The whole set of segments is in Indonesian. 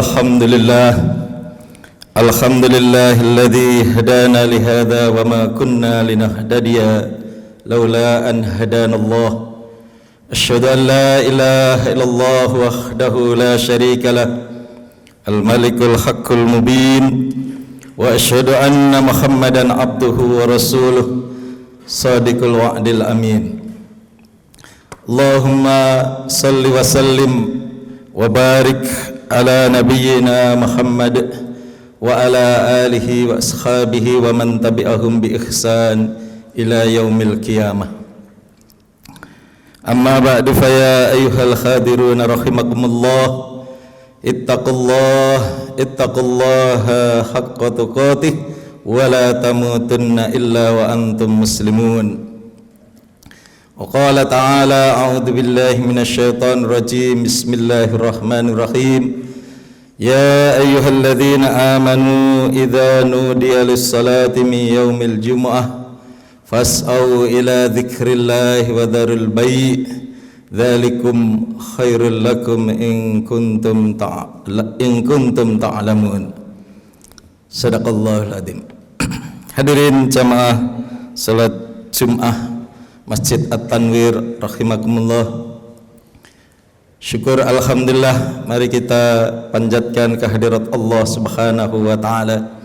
الحمد لله الذي هدانا لهذا وما كنا لنهتدي لولا أن هدانا الله أشهد أن لا إله إلا الله وحده لا شريك له الملك الحق المبين وأشهد أن محمدا عبده ورسوله صادق الوعد الأمين اللهم صل وسلم وبارك على نبينا محمد وعلى آله وأصحابه ومن تبعهم بإحسان إلى يوم القيامة أما بعد فيا أيها الحاضرون رحمكم الله اتقوا الله حق تقاته ولا تموتن إلا وأنتم مسلمون وقال تعالى أعوذ بالله من الشيطان الرجيم بسم الله الرحمن الرحيم يا أيها الذين آمنوا إذا نودي للصلاة من يوم الجمعة فاسعوا إلى ذكر الله وذروا البيع ذلكم خير لكم إن كنتم تعلمون Sadaqallahul Adzim. Hadirin jamaah salat Jum'ah Masjid At-Tanwir rahimakumullah. Syukur alhamdulillah, mari kita panjatkan kehadirat Allah Subhanahu wa taala,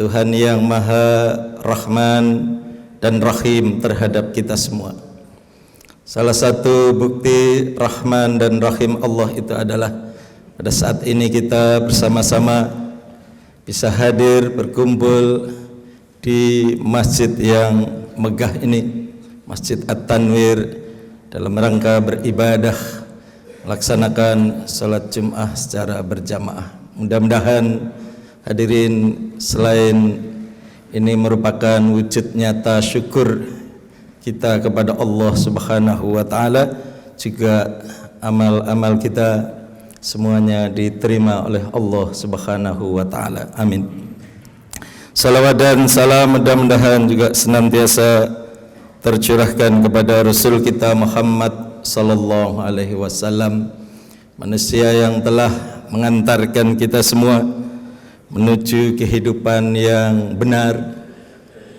Tuhan yang Maha Rahman dan Rahim terhadap kita semua. Salah satu bukti Rahman dan Rahim Allah itu adalah pada saat ini kita bersama-sama bisa hadir berkumpul di masjid yang megah ini, Masjid At-Tanwir, dalam rangka beribadah melaksanakan salat Jum'ah secara berjamaah. Mudah-mudahan hadirin selain ini merupakan wujud nyata syukur kita kepada Allah Subhanahu wa taala, juga amal-amal kita semuanya diterima oleh Allah Subhanahu wa taala. Amin. Salawat dan salam mudah-mudahan juga senantiasa tercurahkan kepada Rasul kita Muhammad sallallahu alaihi wasallam, manusia yang telah mengantarkan kita semua menuju kehidupan yang benar,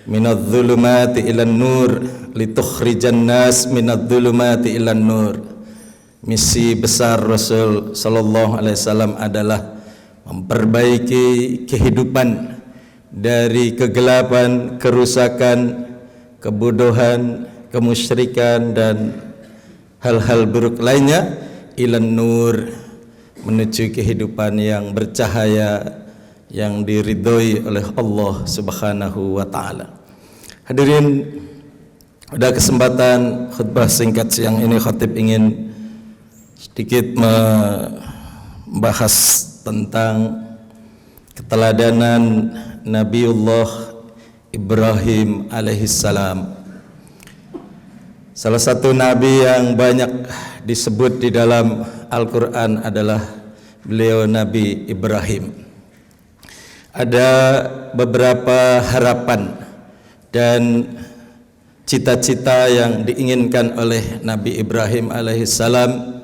minadh-dhulumati ilan nur litukhrijan nas minadh-dhulumati ilan nur. Misi besar Rasul sallallahu alaihi wasallam adalah memperbaiki kehidupan dari kegelapan, kerusakan, kebodohan, kemusyrikan dan hal-hal buruk lainnya, ilan nur, menuju kehidupan yang bercahaya, yang diridhoi oleh Allah Subhanahu wa taala. Hadirin, pada kesempatan khutbah singkat siang ini khatib ingin sedikit membahas tentang keteladanan Nabiullah Ibrahim alaihissalam. Salah satu nabi yang banyak disebut di dalam Al-Quran adalah beliau Nabi Ibrahim. Ada beberapa harapan dan cita-cita yang diinginkan oleh Nabi Ibrahim alaihissalam,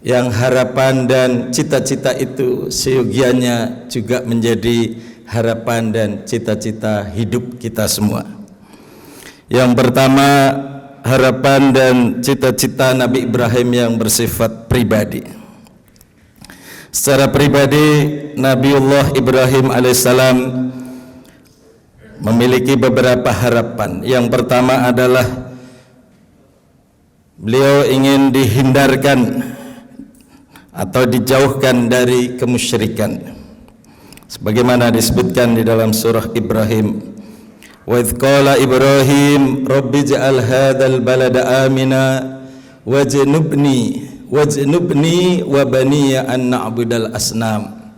yang harapan dan cita-cita itu seyogianya juga menjadi harapan dan cita-cita hidup kita semua. Yang pertama, harapan dan cita-cita Nabi Ibrahim yang bersifat pribadi. Secara pribadi, Nabiullah Ibrahim alaihissalam memiliki beberapa harapan. Yang pertama adalah beliau ingin dihindarkan atau dijauhkan dari kemusyrikan, sebagaimana disebutkan di dalam surah Ibrahim, wa idz qala Ibrahim rabbi ja'al hadzal balada amina wajnubni wa baniya an na'budal asnam.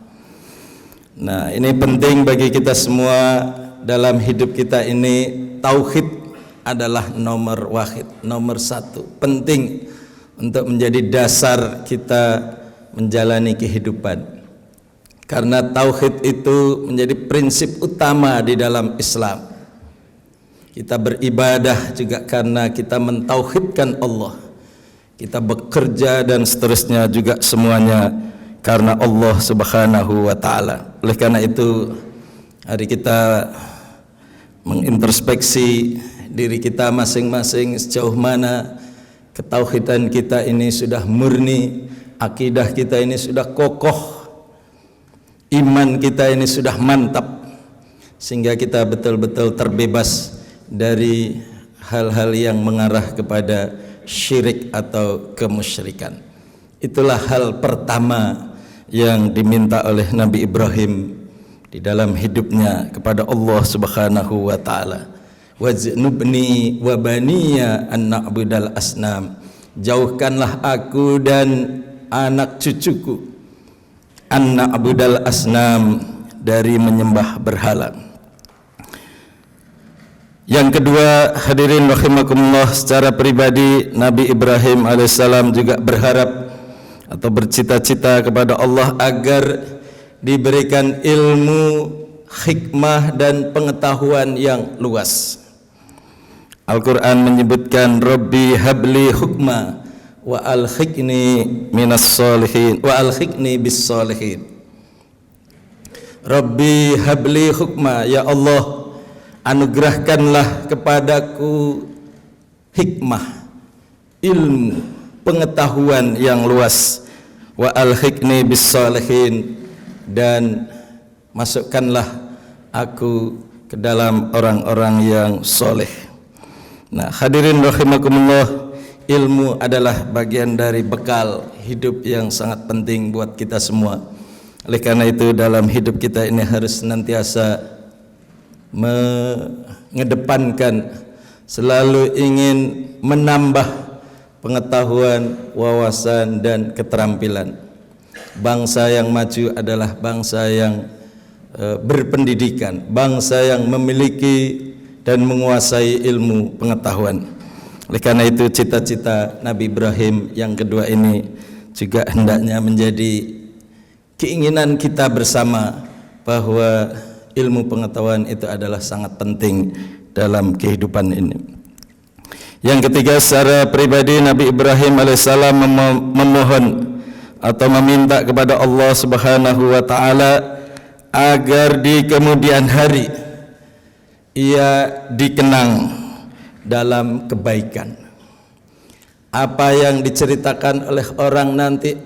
Nah, ini penting bagi kita semua dalam hidup kita ini. Tauhid adalah nomor wahid, nomor satu, penting untuk menjadi dasar kita menjalani kehidupan, karena tauhid itu menjadi prinsip utama di dalam Islam. Kita beribadah juga karena kita mentauhidkan Allah. Kita bekerja dan seterusnya juga semuanya karena Allah Subhanahu wa taala. Oleh karena itu, hari kita mengintrospeksi diri kita masing-masing, sejauh mana ketauhidan kita ini sudah murni, akidah kita ini sudah kokoh, iman kita ini sudah mantap, sehingga kita betul-betul terbebas dari hal-hal yang mengarah kepada syirik atau kemusyrikan. Itulah hal pertama yang diminta oleh Nabi Ibrahim di dalam hidupnya kepada Allah Subhanahu wa taala. Wajnubni wa baniya an na'budal asnam. Jauhkanlah aku dan anak cucuku an na'budal asnam, dari menyembah berhala. Yang kedua, hadirin rahimakumullah, secara pribadi Nabi Ibrahim alaihissalam juga berharap atau bercita-cita kepada Allah agar diberikan ilmu, hikmah dan pengetahuan yang luas. Al-Quran menyebutkan Rabbi habli hukma wa alhiqni minas solihin wa alhiqni bis solihin. Rabbi habli hukma, ya Allah, anugerahkanlah kepadaku hikmah, ilmu, pengetahuan yang luas. Wa alhiqni bis solihin, dan masukkanlah aku ke dalam orang-orang yang soleh. Nah, hadirin rahimakumullah, ilmu adalah bagian dari bekal hidup yang sangat penting buat kita semua. Oleh karena itu, dalam hidup kita ini harus senantiasa mengedepankan, selalu ingin menambah pengetahuan, wawasan dan keterampilan. Bangsa yang maju adalah bangsa yang berpendidikan, bangsa yang memiliki dan menguasai ilmu pengetahuan. Oleh karena itu, cita-cita Nabi Ibrahim yang kedua ini juga hendaknya menjadi keinginan kita bersama, bahwa ilmu pengetahuan itu adalah sangat penting dalam kehidupan ini. Yang ketiga, secara pribadi Nabi Ibrahim alaihissalam memohon atau meminta kepada Allah Subhanahu wa taala agar di kemudian hari ia dikenang dalam kebaikan. Apa yang diceritakan oleh orang nanti,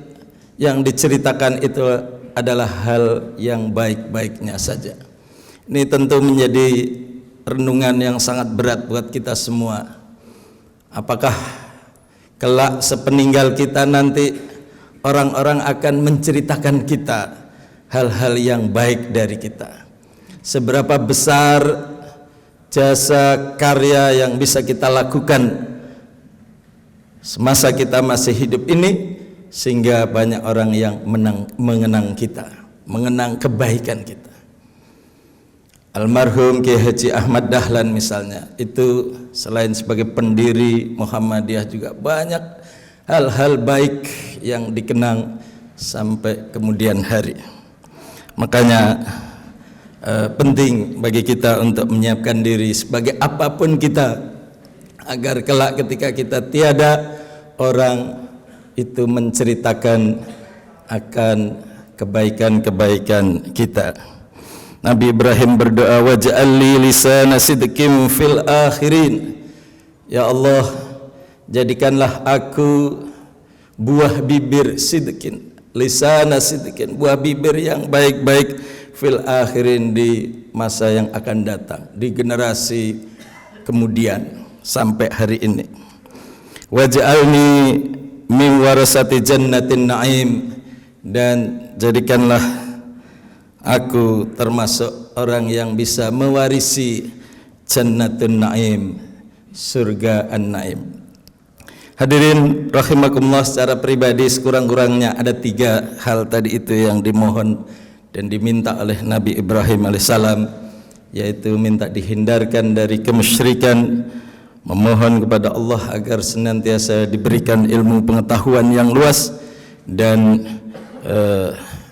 yang diceritakan itu adalah hal yang baik-baiknya saja. Ini tentu menjadi renungan yang sangat berat buat kita semua. Apakah kelak sepeninggal kita nanti orang-orang akan menceritakan kita hal-hal yang baik dari kita? Seberapa besar jasa karya yang bisa kita lakukan semasa kita masih hidup ini, sehingga banyak orang yang mengenang kita, mengenang kebaikan kita. Almarhum Kiai Haji Ahmad Dahlan misalnya, itu selain sebagai pendiri Muhammadiyah juga banyak hal-hal baik yang dikenang sampai kemudian hari. Makanya penting bagi kita untuk menyiapkan diri sebagai apapun kita, agar kelak ketika kita tiada, orang itu menceritakan akan kebaikan-kebaikan kita. Nabi Ibrahim berdoa, waj'alli lisana sidqin fil akhirin. Ya Allah, jadikanlah aku buah bibir sidqin, lisana sidqin, buah bibir yang baik-baik, fil akhirin, di masa yang akan datang, di generasi kemudian sampai hari ini. Waj'alni min warasati jannatin na'im, dan jadikanlah aku termasuk orang yang bisa mewarisi jannatun na'im, surga an-na'im. Hadirin rahimakumullah, secara pribadi sekurang-kurangnya ada 3 hal tadi itu yang dimohon dan diminta oleh Nabi Ibrahim alaihissalam, yaitu minta dihindarkan dari kemusyrikan, memohon kepada Allah agar senantiasa diberikan ilmu pengetahuan yang luas, dan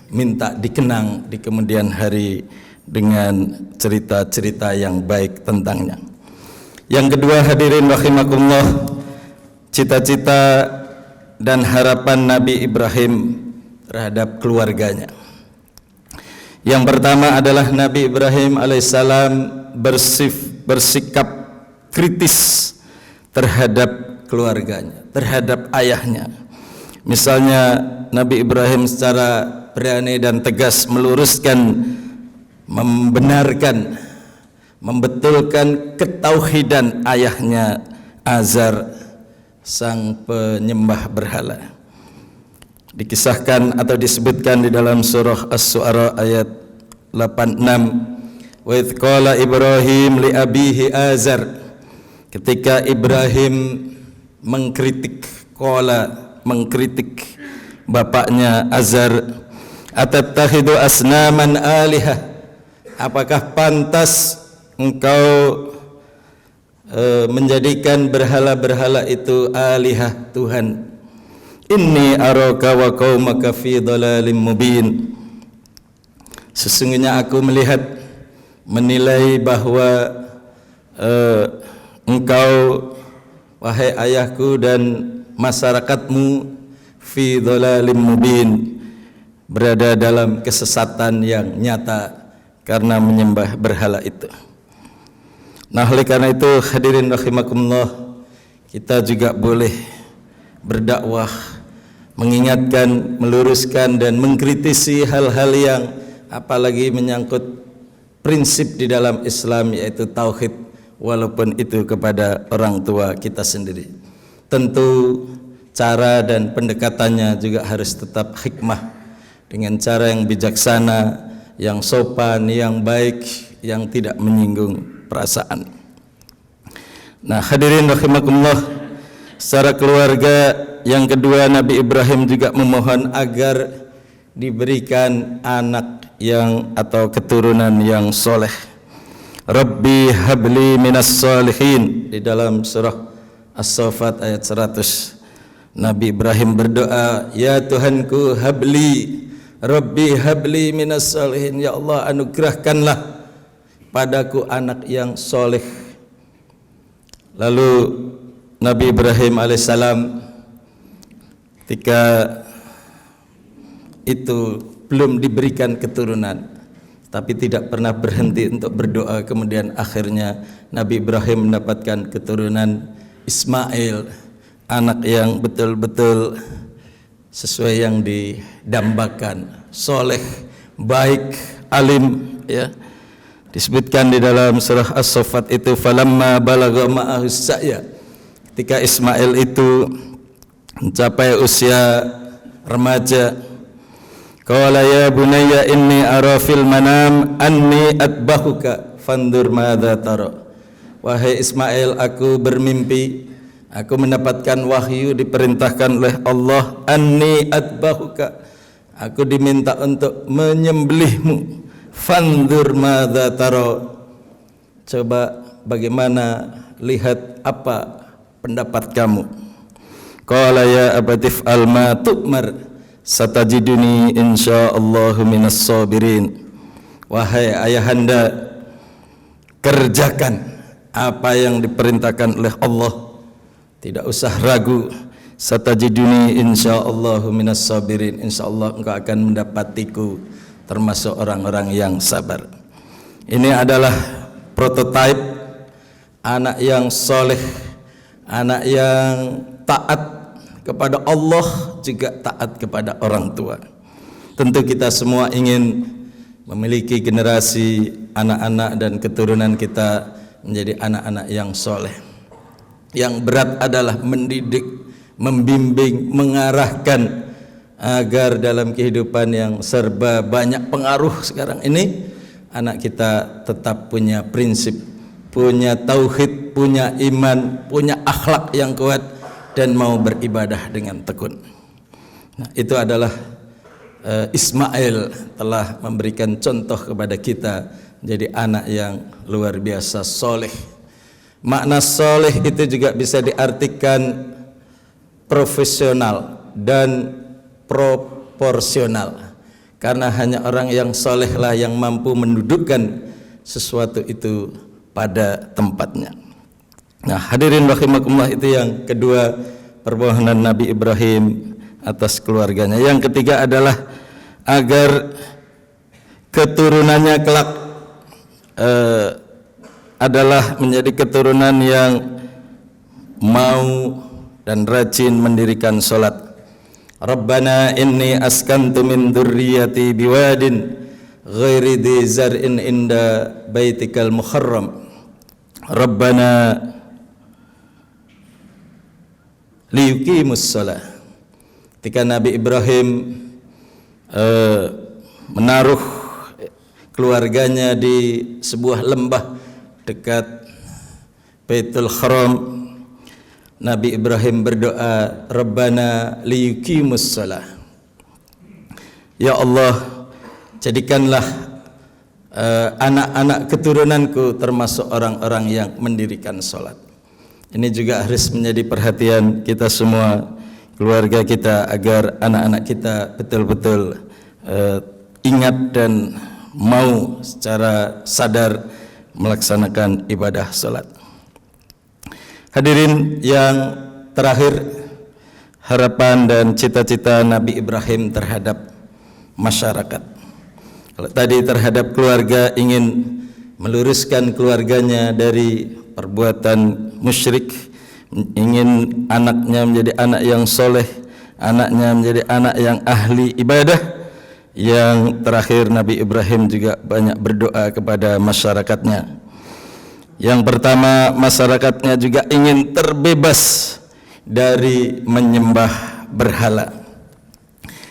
minta dikenang di kemudian hari dengan cerita-cerita yang baik tentangnya. Yang kedua, hadirin rahimakumullah, cita-cita dan harapan Nabi Ibrahim terhadap keluarganya. Yang pertama adalah Nabi Ibrahim alaihissalam bersikap kritis terhadap keluarganya, terhadap ayahnya. Misalnya Nabi Ibrahim secara berani dan tegas meluruskan, membenarkan, membetulkan ketauhidan ayahnya Azar, sang penyembah berhala. Dikisahkan atau disebutkan di dalam surah As-Su'ara ayat 86, wa idz qala Ibrahim li abihi Azar, ketika Ibrahim mengkritik bapaknya Azar, atattakhidhu asnaman alihah, apakah pantas engkau menjadikan berhala-berhala itu alihah, Tuhan? Inni araka wa qaumaka fi dhalalim mubin, sesungguhnya aku menilai bahwa engkau, wahai ayahku dan masyarakatmu, fi dhalalim mubin, berada dalam kesesatan yang nyata karena menyembah berhala itu. Nah, oleh karena itu hadirin rahimakumullah, kita juga boleh berdakwah, mengingatkan, meluruskan dan mengkritisi hal-hal yang apalagi menyangkut prinsip di dalam Islam, yaitu tauhid, walaupun itu kepada orang tua kita sendiri. Tentu cara dan pendekatannya juga harus tetap hikmah, dengan cara yang bijaksana, yang sopan, yang baik, yang tidak menyinggung perasaan. Nah, hadirin rahimakumullah, secara keluarga yang kedua, Nabi Ibrahim juga memohon agar diberikan anak yang atau keturunan yang soleh. Rabbi habli minas solihin, di dalam surah As-Saffat ayat 100. Nabi Ibrahim berdoa, ya Tuhanku, habli, Rabbi habli minas solihin, ya Allah anugerahkanlah padaku anak yang soleh. Lalu Nabi Ibrahim alaihissalam ketika itu belum diberikan keturunan, tapi tidak pernah berhenti untuk berdoa. Kemudian akhirnya Nabi Ibrahim mendapatkan keturunan Ismail, anak yang betul-betul sesuai yang didambakan, soleh, baik, alim, ya. Disebutkan di dalam surah As-Saffat itu, falamma balagha ma'ahu sa'ya, ketika Ismail itu mencapai usia remaja, qala ya bunayya inni ara fil manam anni atbahuka fandur madza tara, wahai Ismail, aku bermimpi, aku mendapatkan wahyu, diperintahkan oleh Allah, anni atbahuka, aku diminta untuk menyembelihmu, fandur madza tara, coba bagaimana, lihat apa pendapat kamu. Qala ya abatif alma tu'mar satajiduni insyaallahu minas sabirin, wahai ayahanda, kerjakan apa yang diperintahkan oleh Allah, tidak usah ragu, satajiduni insyaallahu minas sabirin, insyaallah engkau akan mendapatiku termasuk orang-orang yang sabar. Ini adalah prototipe anak yang soleh, anak yang taat kepada Allah, juga taat kepada orang tua. Tentu kita semua ingin memiliki generasi anak-anak dan keturunan kita menjadi anak-anak yang soleh. Yang berat adalah mendidik, membimbing, mengarahkan agar dalam kehidupan yang serba banyak pengaruh sekarang ini, anak kita tetap punya prinsip, punya tauhid, punya iman, punya akhlak yang kuat, dan mau beribadah dengan tekun. Nah, itu adalah Ismail telah memberikan contoh kepada kita jadi anak yang luar biasa soleh. Makna soleh itu juga bisa diartikan profesional dan proporsional, karena hanya orang yang soleh lah yang mampu mendudukkan sesuatu itu pada tempatnya. Nah, hadirin rahimakumullah, itu yang kedua permohonan Nabi Ibrahim atas keluarganya. Yang ketiga adalah agar keturunannya kelak adalah menjadi keturunan yang mau dan rajin mendirikan salat. Rabbana inni askantu min dzurriyyati biwadin ghairi dzi zar'in inda baitikal muharram. Rabbana liyuqimus shalah. Ketika Nabi Ibrahim menaruh keluarganya di sebuah lembah dekat Baitul Haram, Nabi Ibrahim berdoa, Rabbana liyuqimus shalah. Ya Allah, jadikanlah anak-anak keturunanku termasuk orang-orang yang mendirikan salat. Ini juga harus menjadi perhatian kita semua, keluarga kita, agar anak-anak kita betul-betul ingat dan mau secara sadar melaksanakan ibadah salat. Hadirin yang terakhir, harapan dan cita-cita Nabi Ibrahim terhadap masyarakat. Kalau tadi terhadap keluarga, ingin meluruskan keluarganya dari perbuatan musyrik, ingin anaknya menjadi anak yang soleh, anaknya menjadi anak yang ahli ibadah. Yang terakhir, Nabi Ibrahim juga banyak berdoa kepada masyarakatnya. Yang pertama, masyarakatnya juga ingin terbebas dari menyembah berhala.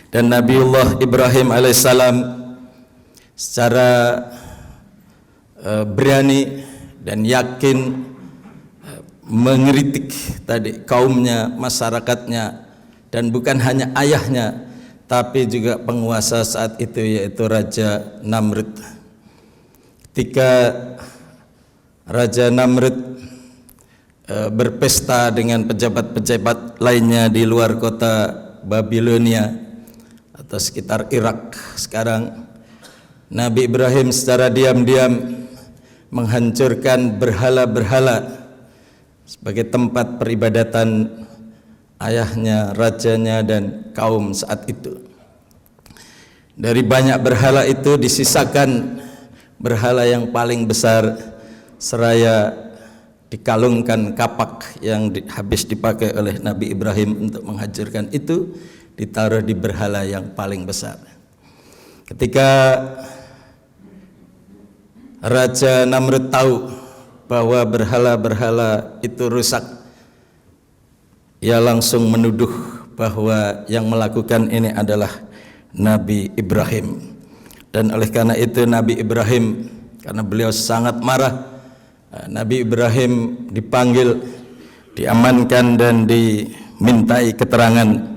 Dan Nabiullah Ibrahim alaihissalam secara berani dan yakin mengkritik tadi kaumnya, masyarakatnya, dan bukan hanya ayahnya, tapi juga penguasa saat itu, yaitu Raja Namrud. Ketika Raja Namrud berpesta dengan pejabat-pejabat lainnya di luar kota Babilonia atau sekitar Irak sekarang, Nabi Ibrahim secara diam-diam menghancurkan berhala-berhala sebagai tempat peribadatan ayahnya, rajanya, dan kaum saat itu. Dari banyak berhala itu disisakan berhala yang paling besar, seraya dikalungkan kapak yang habis dipakai oleh Nabi Ibrahim untuk menghancurkan itu, ditaruh di berhala yang paling besar. Ketika Raja Namrud tahu bahwa berhala-berhala itu rusak, ia langsung menuduh bahwa yang melakukan ini adalah Nabi Ibrahim. Dan oleh karena itu Nabi Ibrahim, karena beliau sangat marah, Nabi Ibrahim dipanggil, diamankan dan dimintai keterangan.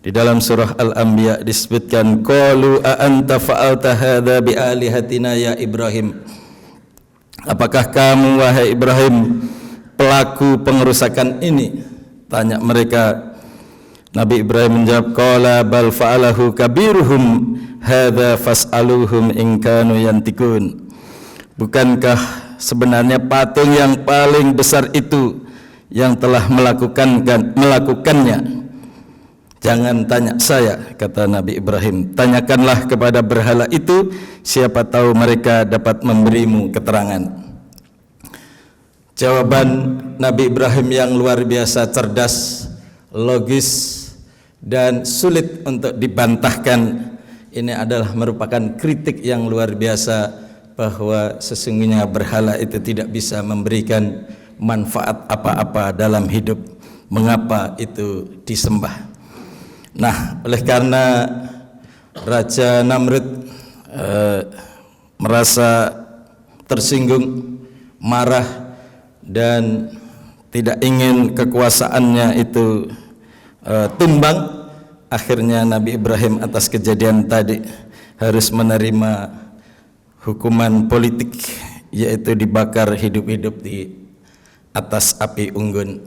Di dalam surah Al-Anbiya disebutkan, qalu a anta fa'alta hadza bi alihatina ya Ibrahim. Apakah kamu wahai Ibrahim pelaku pengerusakan ini? Tanya mereka. Nabi Ibrahim menjawab, qala bal fa'alahu kabiruhum hadza fas'aluhum in kanu yantikun. Bukankah sebenarnya patung yang paling besar itu yang telah melakukannya? Jangan tanya saya, kata Nabi Ibrahim, tanyakanlah kepada berhala itu, siapa tahu mereka dapat memberimu keterangan. Jawaban Nabi Ibrahim yang luar biasa cerdas, logis, dan sulit untuk dibantahkan. Ini adalah merupakan kritik yang luar biasa, bahwa sesungguhnya berhala itu tidak bisa memberikan manfaat apa-apa dalam hidup. Mengapa itu disembah? Nah, oleh karena Raja Namrud merasa tersinggung, marah, dan tidak ingin kekuasaannya itu tumbang, akhirnya Nabi Ibrahim atas kejadian tadi harus menerima hukuman politik, yaitu dibakar hidup-hidup di atas api unggun.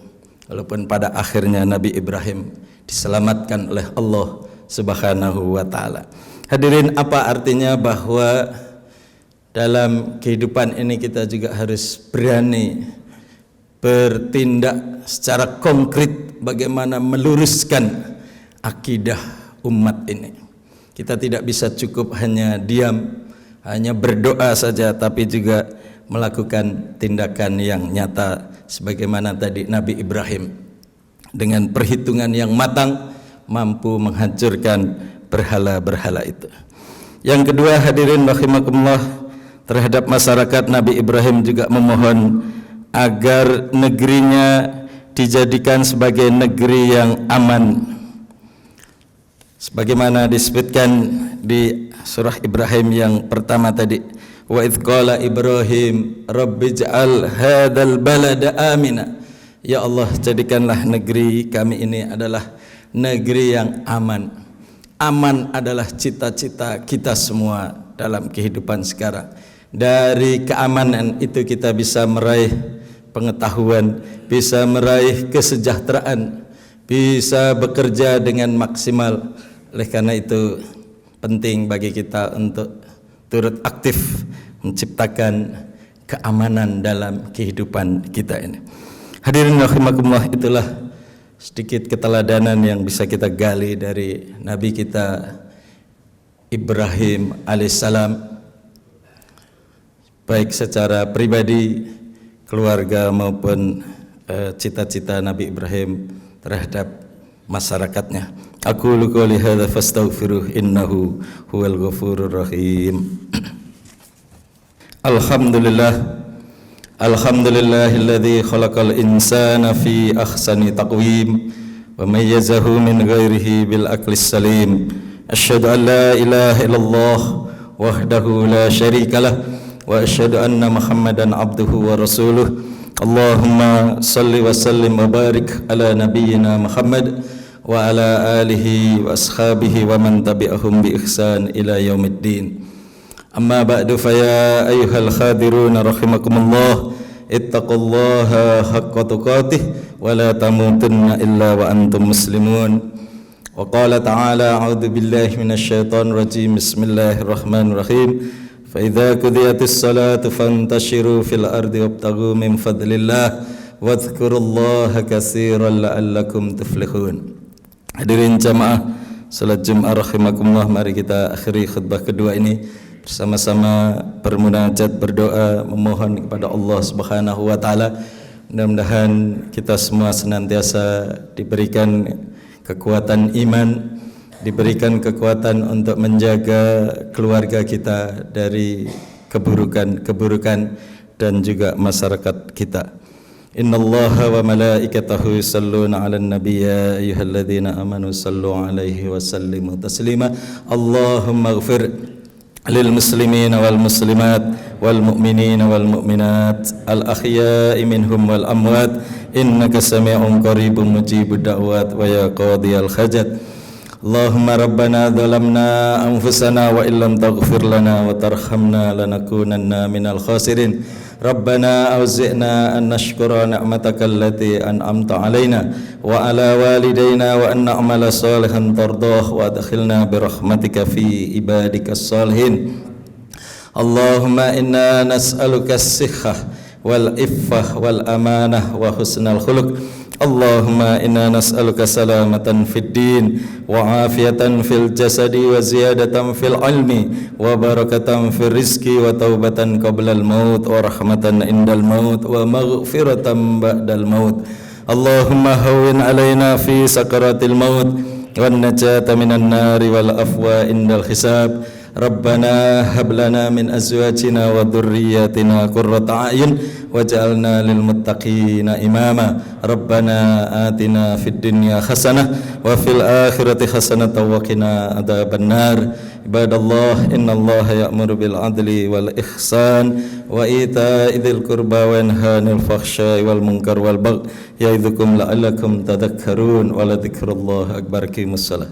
Walaupun pada akhirnya Nabi Ibrahim diselamatkan oleh Allah Subhanahu wa ta'ala. Hadirin, apa artinya bahwa dalam kehidupan ini kita juga harus berani bertindak secara konkret bagaimana meluruskan akidah umat ini. Kita tidak bisa cukup hanya diam, hanya berdoa saja, tapi juga melakukan tindakan yang nyata sebagaimana tadi Nabi Ibrahim dengan perhitungan yang matang mampu menghancurkan berhala-berhala itu. Yang kedua, hadirin rahimakumullah, terhadap masyarakat Nabi Ibrahim juga memohon agar negerinya dijadikan sebagai negeri yang aman, sebagaimana disebutkan di surah Ibrahim yang pertama tadi, wa idz qala Ibrahim rabbij'al hadzal balada amina. Ya Allah, jadikanlah negeri kami ini adalah negeri yang aman. Aman adalah cita-cita kita semua dalam kehidupan sekarang. Dari keamanan itu kita bisa meraih pengetahuan, bisa meraih kesejahteraan, bisa bekerja dengan maksimal. Oleh karena itu penting bagi kita untuk turut aktif menciptakan keamanan dalam kehidupan kita ini. Hadirin rahimakumullah, itulah sedikit keteladanan yang bisa kita gali dari Nabi kita Ibrahim alaihissalam, baik secara pribadi, keluarga maupun cita-cita Nabi Ibrahim terhadap masyarakatnya. Aqulu qouli hadza fastaghfiruh innahu huwal ghafurur rahim. Alhamdulillahilladzi khalaqal insana fi ahsani taqwim wa mayyazahu min ghairihi bil aqlis salim. Asyhadu an la ilaha illallah wahdahu la syarikalah wa asyhadu anna Muhammadan abduhu wa rasuluh. Allahumma salli wa sallim wa barik ala nabiyyina Muhammad wa ala alihi wa ashabihi wa man tabi'ahum bi ihsan ila yaumiddin. Amma ba'du, fa ya ayyuhal khadirun rahimakumullah, ittaqullaha haqqa tuqatih wa la tamutunna illa wa antum muslimun. Wa qala ta'ala, a'udzu billahi minasy syaithanir rajim, bismillahirrahmanirrahim. Fa idza qudiyatis salatu fantashiru fil ardi wabtaghu min fadlillah wadhkurullaha katsiran la'allakum tuflihun. Hadirin jamaah salat Jumat rahimakumullah, mari kita akhiri khutbah kedua ini bersama-sama bermunajat, berdoa, memohon kepada Allah Subhanahu wa taala. Mudah-mudahan kita semua senantiasa diberikan kekuatan iman, diberikan kekuatan untuk menjaga keluarga kita dari keburukan-keburukan dan juga masyarakat kita. Innallaha wa malaikatahu yusalluna 'alan nabiy ya ayyuhalladzina amanu sallu 'alaihi wa sallimu taslima. Allahumma ighfir lil muslimina wal muslimat wal mu'minina wal mu'minat al ahya'i minhum wal amwat innaka sami'un qaribun mujibud da'wat wa ya qadiyal hajat. Allahumma rabbana dhalamna anfusana wa illam taghfir lana wa tarhamna lanakunanna minal khasirin. Rabbana awzi'na an nashkura ni'mataka allati an'amta alaina wa ala walidayna wa an na'mala salihan tardah wa adkhilna bi rahmatika fi ibadikas salihin. Allahumma inna nas'aluka as-sihhah wal iffah wal amanah wa husnal khuluq. Allahumma inna nas'aluka salamatan fid din wa afiyatan fil jasadi wa ziyadatan fil ilmi wa barakatan fil rizqi wa taubatan qablal maut wa rahmatan indal maut wa maghfiratan ba'dal maut. Allahumma hawwin alaina fi sakaratil maut wan najata minan nari wal afwa indal hisab. Rabbana hab lana min azwajina wa dhurriyyatina qurrata a'yun waj'alna lil muttaqina imama. Rabbana atina fid dunya hasanah wa fil akhirati hasanah wa qina adzabannar. Ibadallah, innallaha ya'muru bil adli wal ihsan wa ita'i dzil qurba wa yanha 'anil fahsya'i wal munkar wal baghi ya'idzukum la'allakum tadhakkarun wa la dzikrullahi akbar. Qimus shalah.